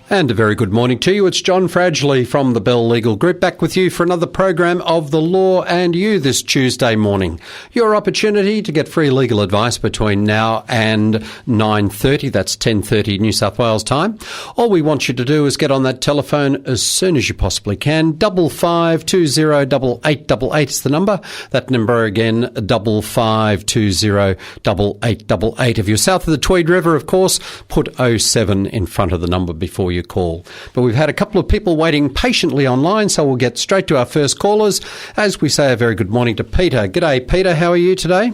And a very good morning to you. It's John Fradgley from the Bell Legal Group, back with you for another program of The Law and You this Tuesday morning. Your opportunity to get free legal advice between now and 9:30, that's 10:30 New South Wales time. All we want you to do is get on that telephone as soon as you possibly can. 55208888 is the number. That number again, 55208888. If you're south of the Tweed River, of course, put 07 in front of the number before you call. But we've had a couple of people waiting patiently online, so we'll get straight to our first callers. As we say, a very good morning to Peter. G'day, Peter. How are you today?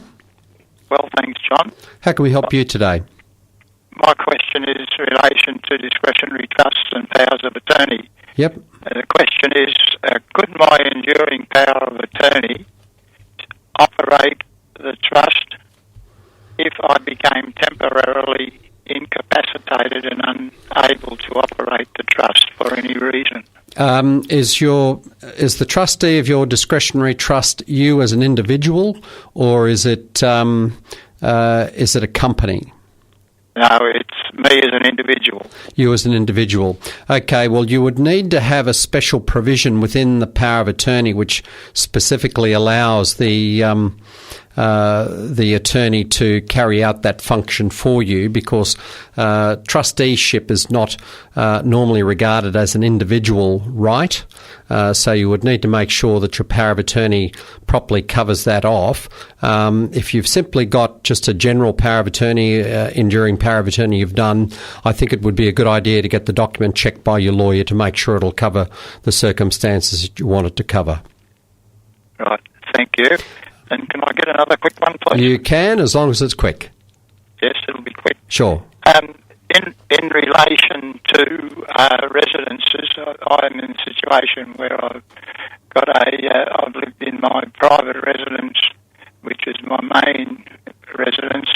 Well, thanks, John. How can we help you today? My question is in relation to discretionary trusts and powers of attorney. Yep. The question is, could my enduring power of attorney operate the trust if I became temporarily incapacitated and unable to operate the trust for any reason? Is the trustee of your discretionary trust you as an individual, or is it a company? No, it's me as an individual. You as an individual. Okay, well, you would need to have a special provision within the power of attorney which specifically allows the attorney to carry out that function for you, because trusteeship is not normally regarded as an individual right. So you would need to make sure that your power of attorney properly covers that off. If you've simply got just a general power of attorney, enduring power of attorney you've done, I think it would be a good idea to get the document checked by your lawyer to make sure it'll cover the circumstances that you want it to cover. Right, thank you. And can I get another quick one, please? You can, as long as it's quick. Yes, it'll be quick. Sure. In relation to residences, I'm in a situation where I've lived in my private residence, which is my main residence,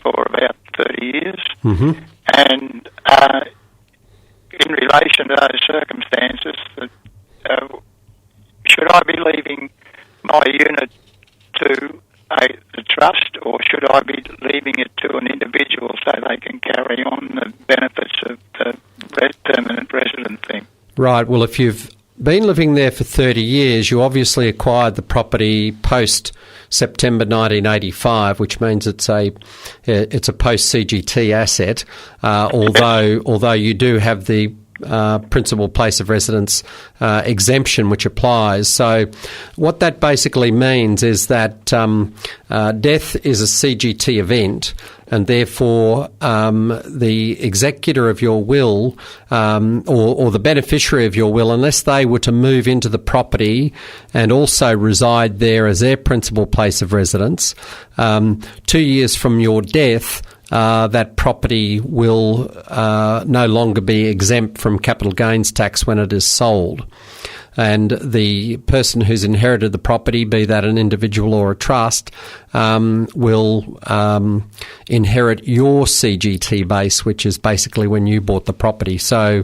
for about 30 years. Mm-hmm. And in relation to those circumstances, should I be leaving my unit to the trust, or should I be leaving it to an individual so they can carry on the benefits of the permanent resident thing? Right. Well, if you've been living there for 30 years, you obviously acquired the property post September 1985, which means it's a post CGT asset. Although you do have the principal place of residence exemption which applies. So what that basically means is that death is a CGT event, and therefore the executor of your will or the beneficiary of your will, unless they were to move into the property and also reside there as their principal place of residence, 2 years from your death, that property will no longer be exempt from capital gains tax when it is sold. And the person who's inherited the property, be that an individual or a trust, will inherit your CGT base, which is basically when you bought the property. So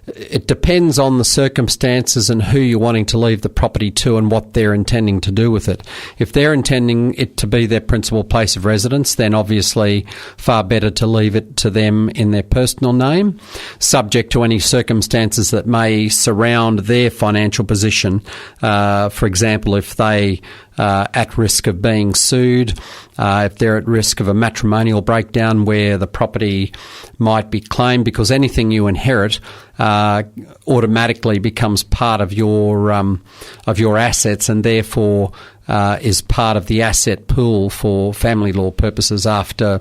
it depends on the circumstances and who you're wanting to leave the property to and what they're intending to do with it. If they're intending it to be their principal place of residence, then obviously far better to leave it to them in their personal name, subject to any circumstances that may surround their financial position. For example, if they at risk of being sued, if they're at risk of a matrimonial breakdown where the property might be claimed, because anything you inherit automatically becomes part of your assets, and therefore is part of the asset pool for family law purposes after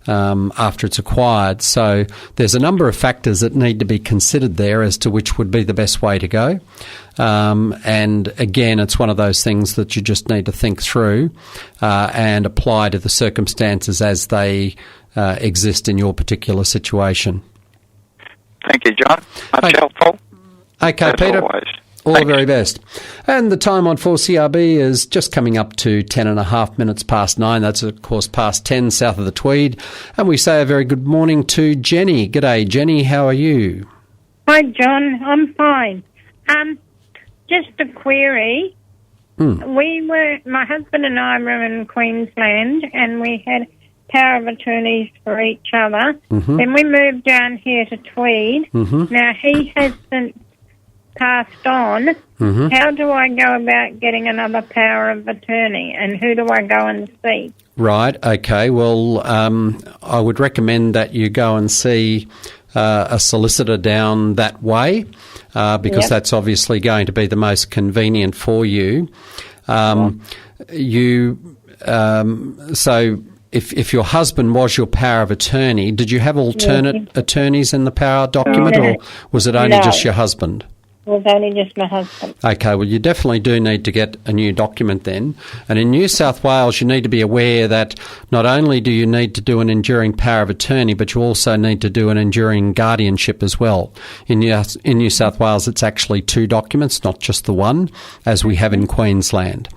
it's acquired. So there's a number of factors that need to be considered there as to which would be the best way to go. And again, it's one of those things that you just need to think through and apply to the circumstances as they exist in your particular situation. Thank you, John. That's helpful. Okay, as Peter. Always. All the very best. And the time on 4CRB is just coming up to 10.5 minutes past 9. That's, of course, past 10 south of the Tweed. And we say a very good morning to Jenny. G'day, Jenny. How are you? Hi, John. I'm fine. Just a query. My husband and I were in Queensland, and we had power of attorneys for each other. Mm-hmm. Then we moved down here to Tweed. Mm-hmm. Now, he has since passed on. Mm-hmm. How do I go about getting another power of attorney, and who do I go and see? Right, okay. Well, I would recommend that you go and see a solicitor down that way because that's obviously going to be the most convenient for you. So if your husband was your power of attorney, did you have alternate attorneys in the power document, or was it only just your husband? It was only just my husband. Okay, well, you definitely do need to get a new document then. And in New South Wales, you need to be aware that not only do you need to do an enduring power of attorney, but you also need to do an enduring guardianship as well. In New South Wales, it's actually 2 documents, not just the one, as we have in Queensland.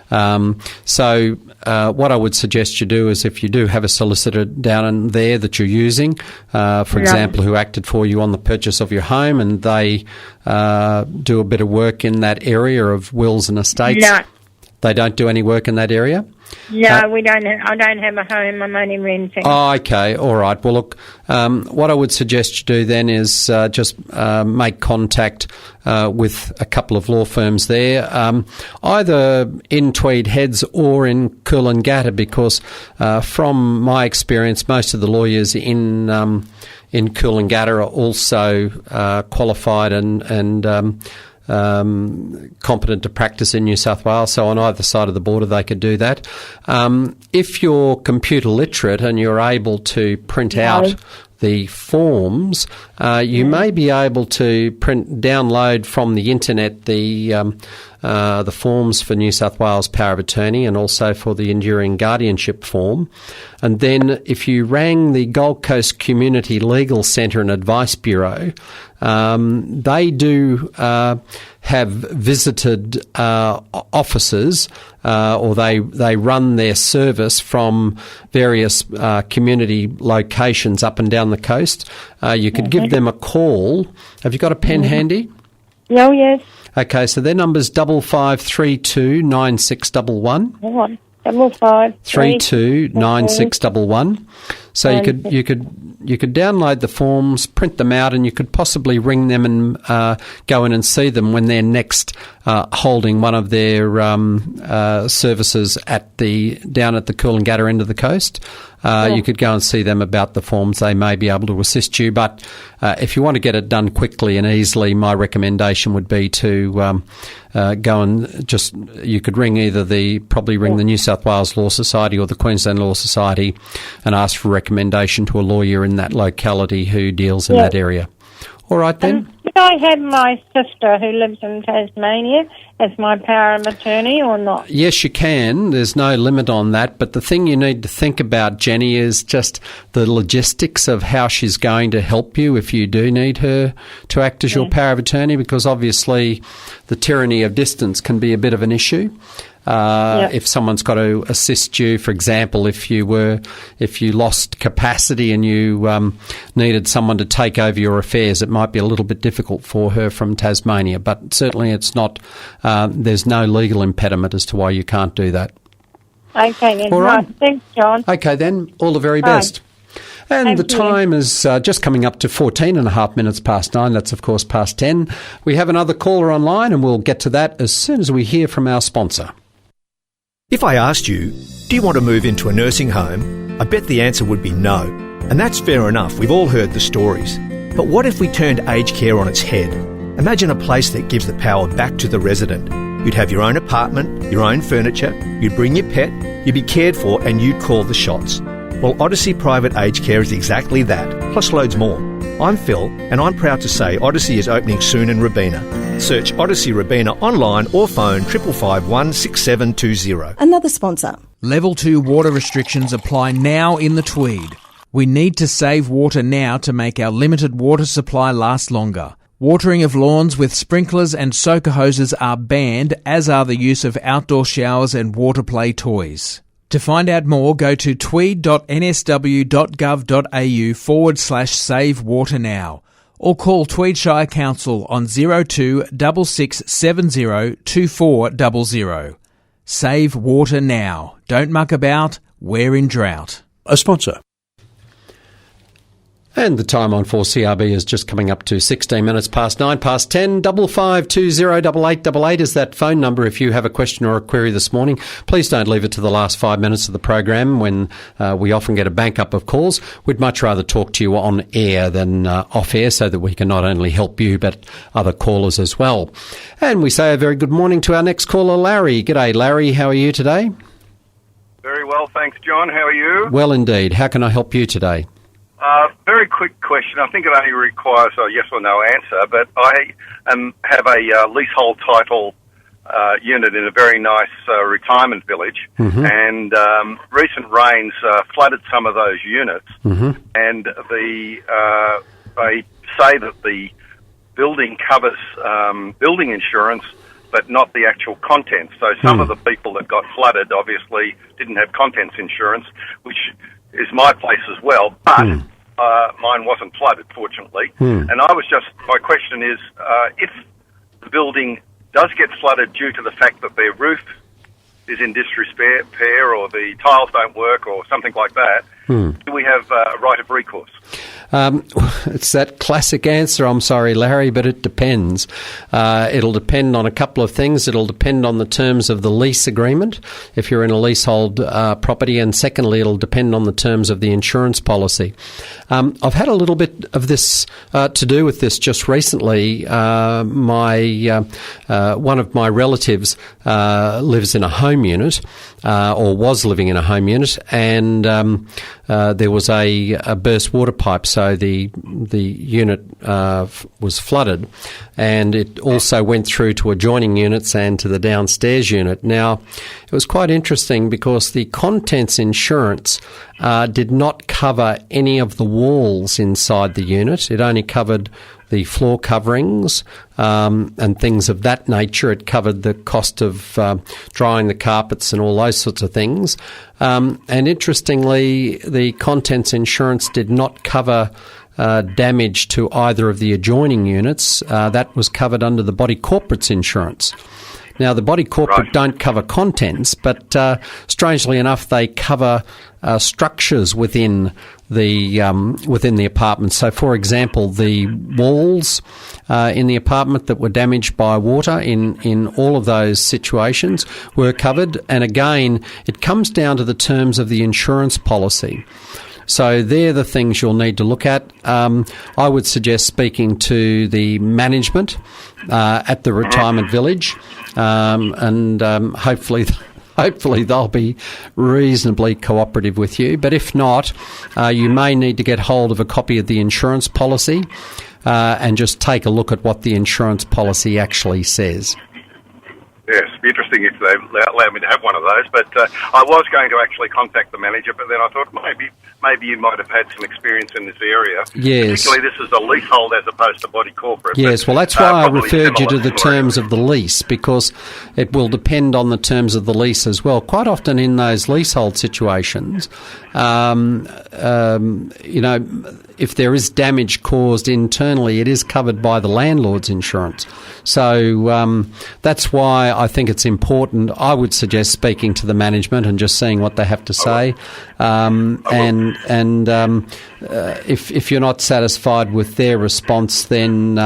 What I would suggest you do is, if you do have a solicitor down in there that you're using, for example, who acted for you on the purchase of your home, and they do a bit of work in that area of wills and estates. No. They don't do any work in that area? No, we don't. I don't have a home. I'm only renting. Oh, okay. All right. Well, look, what I would suggest you do then is just make contact with a couple of law firms there, either in Tweed Heads or in Coolangatta, because from my experience, most of the lawyers in Coolangatta are also qualified and competent to practice in New South Wales, so on either side of the border they could do that. If you're computer literate and you're able to print out the forms, you may be able to download from the internet the forms for New South Wales Power of Attorney and also for the Enduring Guardianship form. And then if you rang the Gold Coast Community Legal Centre and Advice Bureau, they do have visited offices, or they run their service from various community locations up and down the coast. You could give them a call. Have you got a pen handy? Oh, yes. Okay, so their number's 5532 9611. Hold on. 5532 9611. So you could download the forms, print them out, and you could possibly ring them and go in and see them when they're next holding one of their services down at the Coolangatta end of the coast. You could go and see them about the forms. They may be able to assist you. But if you want to get it done quickly and easily, my recommendation would be to go and you could ring the New South Wales Law Society or the Queensland Law Society and ask for a recommendation to a lawyer in that locality who deals in that area. All right then. Could I have my sister who lives in Tasmania as my power of attorney or not? Yes, you can. There's no limit on that. But the thing you need to think about, Jenny, is just the logistics of how she's going to help you if you do need her to act as your power of attorney, because obviously the tyranny of distance can be a bit of an issue. If someone's got to assist you, for example, if you lost capacity and you needed someone to take over your affairs, it might be a little bit difficult for her from Tasmania. But certainly it's not, there's no legal impediment as to why you can't do that. Okay, then. All right. Thanks, John. Okay, then. All the very best. And the time is just coming up to 14 and a half minutes past 9. That's, of course, past 10. We have another caller online, and we'll get to that as soon as we hear from our sponsor. If I asked you, do you want to move into a nursing home? I bet the answer would be no. And that's fair enough, we've all heard the stories. But what if we turned aged care on its head? Imagine a place that gives the power back to the resident. You'd have your own apartment, your own furniture, you'd bring your pet, you'd be cared for, and you'd call the shots. Well, Odyssey Private Aged Care is exactly that, plus loads more. I'm Phil, and I'm proud to say Odyssey is opening soon in Robina. Search Odyssey Robina online or phone 551 6720. Another sponsor. Level 2 water restrictions apply now in the Tweed. We need to save water now to make our limited water supply last longer. Watering of lawns with sprinklers and soaker hoses are banned, as are the use of outdoor showers and water play toys. To find out more, go to tweed.nsw.gov.au/save water now, or call Tweed Shire Council on 02 6670 2400. Save water now. Don't muck about. We're in drought. a sponsor. And the time on 4CRB is just coming up to 16 minutes past 9 past 10. 55208888 is that phone number if you have a question or a query this morning. Please don't leave it to the last 5 minutes of the program when we often get a bank up of calls. We'd much rather talk to you on air than off air so that we can not only help you but other callers as well. And we say a very good morning to our next caller, Larry. G'day, Larry. How are you today? Very well, thanks, John. How are you? Well, indeed. How can I help you today? Very quick question. I think it only requires a yes or no answer, but I have a leasehold title unit in a very nice retirement village, and recent rains flooded some of those units, and they say that the building covers building insurance, but not the actual contents. So some of the people that got flooded obviously didn't have contents insurance, which is my place as well, but mine wasn't flooded, fortunately. And my question is, if the building does get flooded due to the fact that their roof is in disrepair or the tiles don't work or something like that, do we have a right of recourse? It's that classic answer, I'm sorry, Larry, but it depends. It'll depend on a couple of things. It'll depend on the terms of the lease agreement, if you're in a leasehold property, and secondly, it'll depend on the terms of the insurance policy. I've had a little bit of this to do with this just recently. One of my relatives lives in a home unit, or was living in a home unit, and there was a burst water pipe, so the unit was flooded, and it also went through to adjoining units and to the downstairs unit. Now, it was quite interesting because the contents insurance did not cover any of the walls inside the unit. It only covered the floor coverings and things of that nature. It covered the cost of drying the carpets and all those sorts of things. And interestingly, the contents insurance did not cover damage to either of the adjoining units. That was covered under the body corporate's insurance. Now, the body corporate don't cover contents, but strangely enough, they cover structures within the apartment. So, for example, the walls in the apartment that were damaged by water in all of those situations were covered. And again, it comes down to the terms of the insurance policy. So they're the things you'll need to look at. I would suggest speaking to the management at the retirement village, and hopefully they'll be reasonably cooperative with you. But if not, you may need to get hold of a copy of the insurance policy and just take a look at what the insurance policy actually says. Yes, it'd be interesting if they allow me to have one of those. But I was going to actually contact the manager, but then I thought maybe you might have had some experience in this area. Yes. Particularly this is a leasehold as opposed to body corporate. Yes, but, well, that's why I referred you to the terms of the lease, because it will depend on the terms of the lease as well. Quite often in those leasehold situations, if there is damage caused internally, it is covered by the landlord's insurance. So that's why I think it's important. I would suggest speaking to the management and just seeing what they have to say. If you're not satisfied with their response, then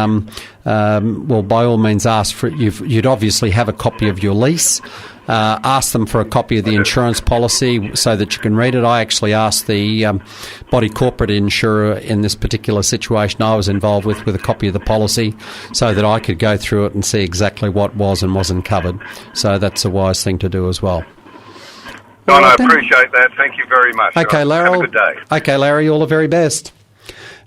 well, by all means, ask for it. You'd obviously have a copy of your lease. Ask them for a copy of the insurance policy so that you can read it. I actually asked the body corporate insurer in this particular situation I was involved with a copy of the policy so that I could go through it and see exactly what was and wasn't covered. So that's a wise thing to do as well. John, I appreciate that. Thank you very much. Okay, Larry. Have a good day. Okay, Larry, all the very best.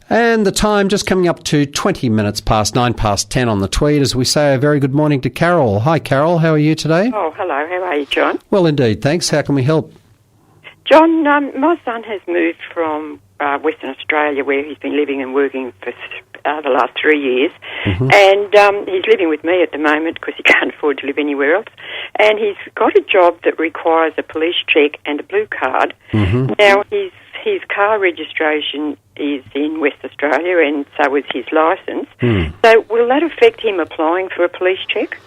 And the time just coming up to 20 minutes past 9 past 10 on the Tweed as we say a very good morning to Carol. Hi, Carol. How are you today? Oh, hello. How are you, John? Well, indeed. Thanks. How can we help? John, my son has moved from Western Australia, where he's been living and working for the last 3 years. And he's living with me at the moment because he can't afford to live anywhere else. And he's got a job that requires a police check and a blue card. Now, his car registration is in West Australia, and so is his licence. So will that affect him applying for a police check?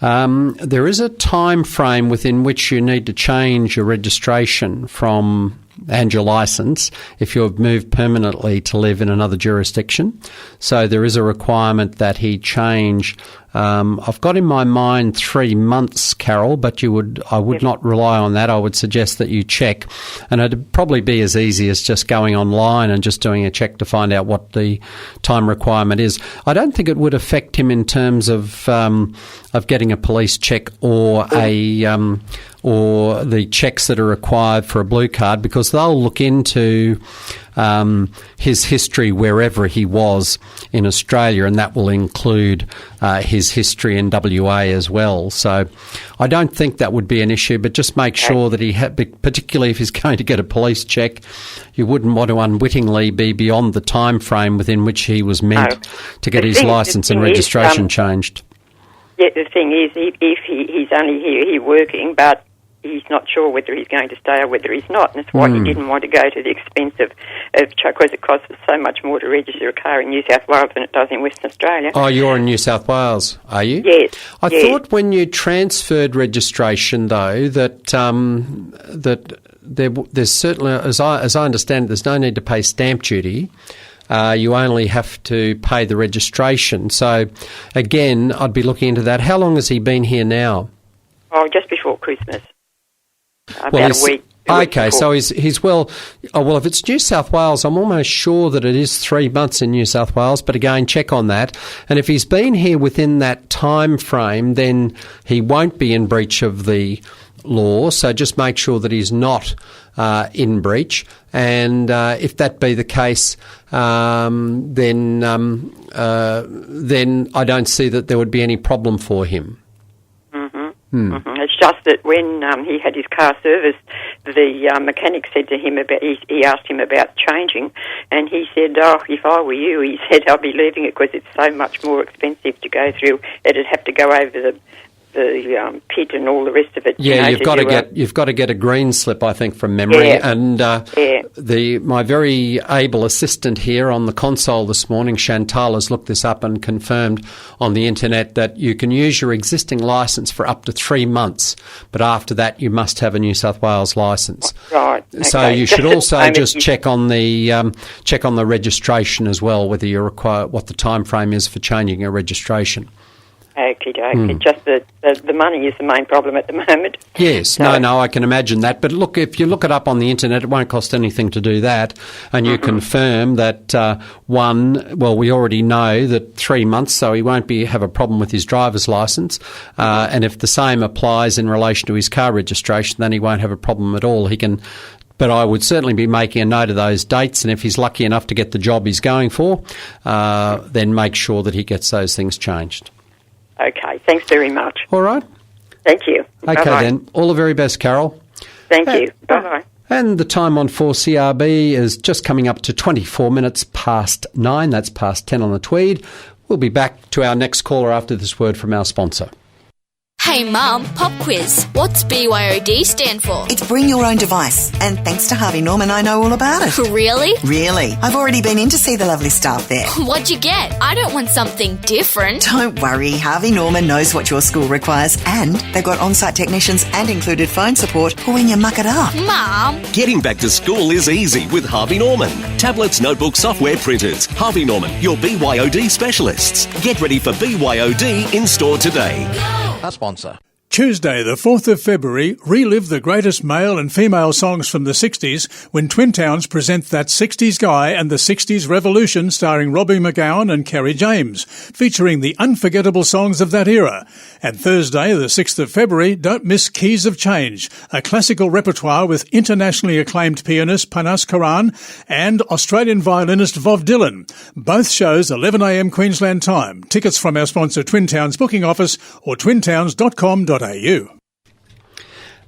There is a time frame within which you need to change your registration from and your licence if you've moved permanently to live in another jurisdiction. So there is a requirement that he change. I've got in my mind 3 months, Carol, but I would not rely on that. I would suggest that you check, and it'd probably be as easy as just going online and just doing a check to find out what the time requirement is. I don't think it would affect him in terms of getting a police check or or the checks that are required for a blue card, because they'll look into his history wherever he was in Australia, and that will include his history in WA as well. So I don't think that would be an issue, but just make sure that he, particularly if he's going to get a police check, you wouldn't want to unwittingly be beyond the time frame within which he was meant to get his licence and registration changed. Yeah, the thing is, if he's only here working, but he's not sure whether he's going to stay or whether he's not, and that's why he didn't want to go to the expense of because it costs so much more to register a car in New South Wales than it does in Western Australia. Oh, you're in New South Wales, are you? Yes. I thought when you transferred registration, though, that there's certainly, as I understand it, there's no need to pay stamp duty. You only have to pay the registration. So, again, I'd be looking into that. How long has he been here now? Oh, just before Christmas. About a week. Okay, so he's well. Oh, well, if it's New South Wales, I'm almost sure that it is 3 months in New South Wales. But again, check on that. And if he's been here within that time frame, then he won't be in breach of the law. So just make sure that he's not in breach. And if that be the case, then I don't see that there would be any problem for him. It's just that when he had his car serviced, the mechanic said to him he asked him about changing, and he said, "Oh, if I were you," he said, "I'll be leaving it because it's so much more expensive to go through. It'd have to go over the pit and all the rest of it." Yeah, you've got to get a green slip, I think, from memory. Yeah. And my very able assistant here on the console this morning, Chantal, has looked this up and confirmed on the internet that you can use your existing licence for up to 3 months, but after that you must have a New South Wales licence. Right. Okay. So you should also just check on the registration as well, whether you require what the time frame is for changing a registration. Okay. Just the money is the main problem at the moment. Yes, so. no, I can imagine that. But look, if you look it up on the internet, it won't cost anything to do that. And you confirm that, we already know that 3 months, so he won't have a problem with his driver's licence. And if the same applies in relation to his car registration, then he won't have a problem at all. But I would certainly be making a note of those dates, and if he's lucky enough to get the job he's going for, then make sure that he gets those things changed. Okay, thanks very much. All right. Thank you. Okay, Bye-bye. then. All the very best, Carol. Thank you. Bye-bye. And the time on 4CRB is just coming up to 24 minutes past 9. That's past 10 on the Tweed. We'll be back to our next caller after this word from our sponsor. Hey Mum, pop quiz. What's BYOD stand for? It's bring your own device. And thanks to Harvey Norman, I know all about it. Really? Really. I've already been in to see the lovely staff there. What'd you get? I don't want something different. Don't worry, Harvey Norman knows what your school requires, and they've got on-site technicians and included phone support for when you muck it up. Mum. Getting back to school is easy with Harvey Norman. Tablets, notebooks, software, printers. Harvey Norman, your BYOD specialists. Get ready for BYOD in store today. Our sponsor. Tuesday, the 4th of February, relive the greatest male and female songs from the 60s when Twin Towns present That 60s Guy and the 60s Revolution starring Robbie McGowan and Kerry James, featuring the unforgettable songs of that era. And Thursday, the 6th of February, don't miss Keys of Change, a classical repertoire with internationally acclaimed pianist Panas Karan and Australian violinist Vov Dylan. Both shows 11am Queensland time. Tickets from our sponsor Twin Towns booking office or twintowns.com.au.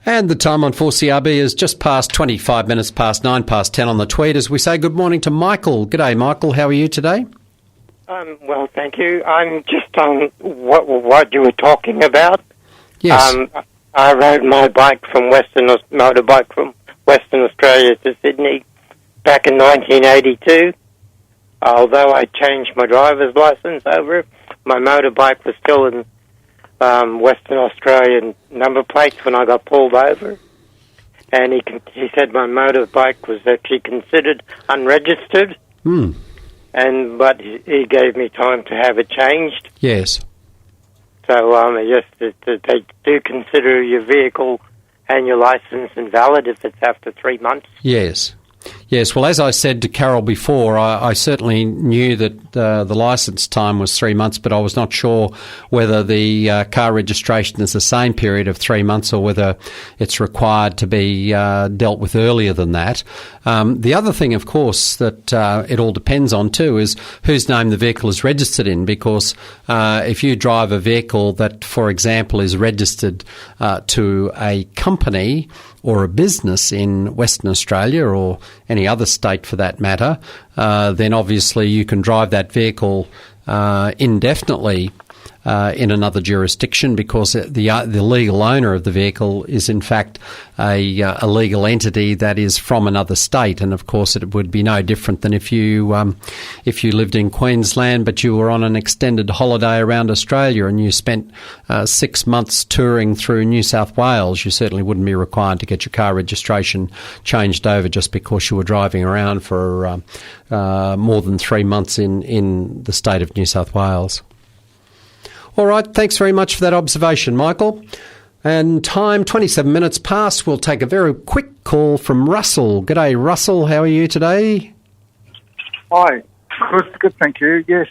And the time on 4CRB is just past 25 minutes past 9 past 10 on the Tweed as we say good morning to Michael. G'day, Michael. How are you today? Well, thank you. I'm just on what you were talking about. Yes. I rode my motorbike from Western Australia to Sydney back in 1982. Although I changed my driver's licence over, my motorbike was still in Western Australian number plates when I got pulled over. and he said my motorbike was actually considered unregistered. But he gave me time to have it changed. Yes. So yes, they do consider your vehicle and your license invalid if it's after 3 months. Yes. Yes, well, as I said to Carol before, I certainly knew that the licence time was 3 months, but I was not sure whether the car registration is the same period of 3 months or whether it's required to be dealt with earlier than that. The other thing, of course, that it all depends on too is whose name the vehicle is registered in, because if you drive a vehicle that, for example, is registered to a company or a business in Western Australia or any other state for that matter, then obviously you can drive that vehicle indefinitely in another jurisdiction, because the legal owner of the vehicle is in fact a legal entity that is from another state. And of course it would be no different than if you lived in Queensland but you were on an extended holiday around Australia and you spent 6 months touring through New South Wales. You certainly wouldn't be required to get your car registration changed over just because you were driving around for more than 3 months in the state of New South Wales. All right, thanks very much for that observation, Michael. And time, 27 minutes past. We'll take a very quick call from Russell. G'day, Russell. How are you today? Hi. Good, thank you. Yes,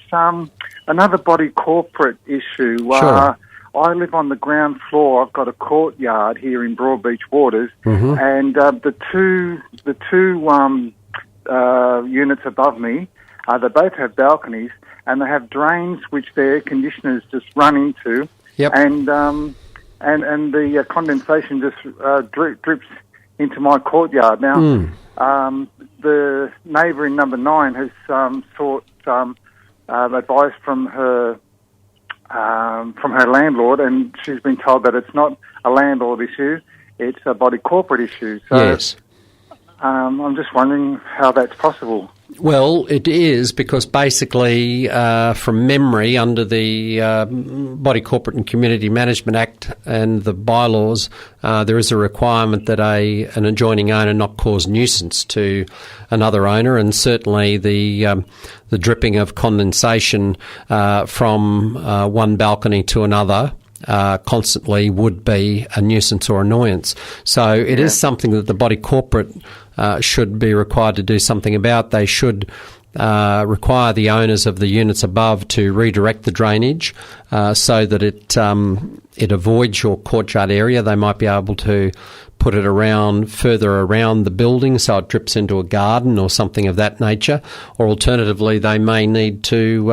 another body corporate issue. Sure. I live on the ground floor. I've got a courtyard here in Broadbeach Waters, and the two units above me, they both have balconies, and they have drains which their air conditioners just run into, and the condensation just drips into my courtyard. Now, the neighbour in number 9 has sought advice from her landlord, and she's been told that it's not a landlord issue; it's a body corporate issue. So, yes. I'm just wondering how that's possible. Well, it is, because basically, from memory, under the Body Corporate and Community Management Act and the bylaws, there is a requirement that an adjoining owner not cause nuisance to another owner, and certainly the dripping of condensation from one balcony to another constantly would be a nuisance or annoyance. So it is something that the body corporate should be required to do something about. They should require the owners of the units above to redirect the drainage so that it avoids your courtyard area. They might be able to put it further around the building so it drips into a garden or something of that nature. Or alternatively, they may need to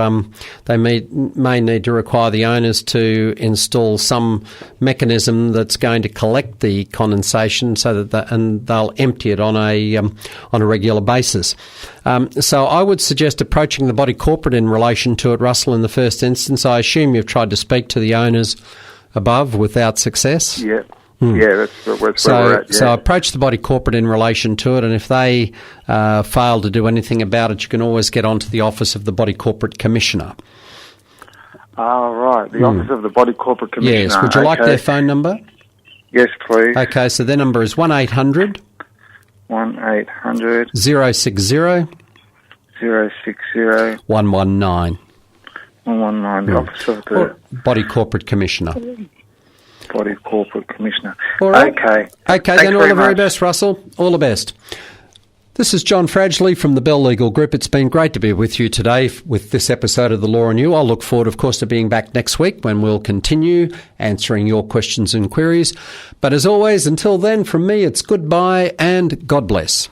require the owners to install some mechanism that's going to collect the condensation so that and they'll empty it on a regular basis. So I would suggest approaching the body corporate in relation to it, Russell, in the first instance. I assume you've tried to speak to the owners above without success? Yeah. Yeah, that's where we're at. Yeah. So approach the body corporate in relation to it, and if they fail to do anything about it, you can always get onto the office of the Body Corporate Commissioner. Oh, right, the office of the Body Corporate Commissioner. Yes, would you like their phone number? Yes, please. Okay, so their number is 1800 060 119 119, the office of the Body Corporate Commissioner. Body Corporate Commissioner. All right. Okay. Okay, then all the very best, Russell. All the best. This is John Fradgley from the Bell Legal Group. It's been great to be with you today with this episode of The Law and You. I'll look forward, of course, to being back next week when we'll continue answering your questions and queries. But as always, until then, from me, it's goodbye and God bless.